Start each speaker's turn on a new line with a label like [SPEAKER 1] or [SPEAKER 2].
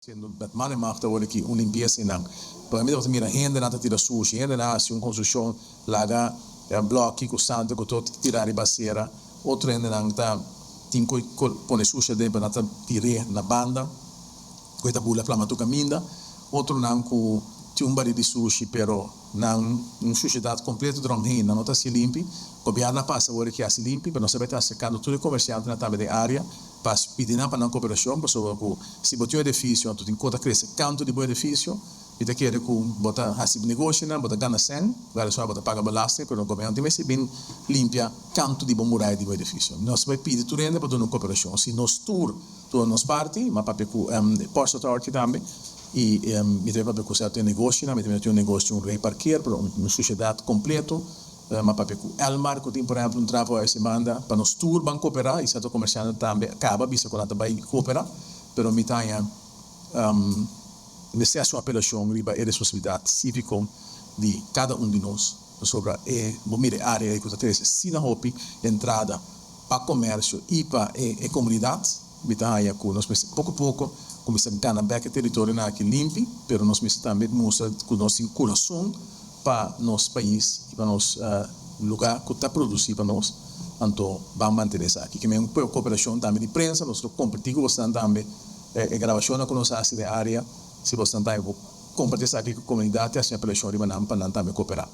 [SPEAKER 1] Sendo dat man en macht hoor ik een limpieza en para mí mira gente nata tira sushi gente na hace un construcción laga blocchi costante con tot tirare basera outro gente nata tinko pone sushi dentro nata tire na banda questa bulla flama tu caminda outro nan ku ti un bari di sushi però nan un sushi dat completo drone na nota si limpi governo passa ora che si limpi per non sapete assecando tutti i commercianti na table de area pas pidina para na cooperação pessoa ku si botio edifício tu tem conta cresce canto de bom edifício e te quer ku bota hasib negócio na bota gana sen vale só bota paga belasting per o governo tem se bem limpia canto de bom murai de bom edifício nós vai pedir tu rende para na cooperação se nós tour tu nos parti ma pape ku Port Authority também e mi treba per cosa tem negócio na mi tem um negócio um reparquear para uma sociedade completo ma pape ku Elmar que tem por exemplo um trabalho essa banda para nós tour ban cooperar e se to comerciante também acaba bisa com ela vai cooperar pero mi taia nessa sua apelação riba é responsabilidade cívica de cada de nós sobre mire área e coisa três sina hopi entrada para comércio e para a comunidade mi taia com nós pouco a pouco começar a ganhar back território na que limpe pero nós também mostra com nosso coração para nosso país e para nosso lugar que está produzindo para nós então vamos manter isso aqui que é uma cooperação também de prensa nós compartilhamos bastante também a gravação com nossa área se você não está compartilhando aqui com a comunidade assim a apelação de manam para também cooperar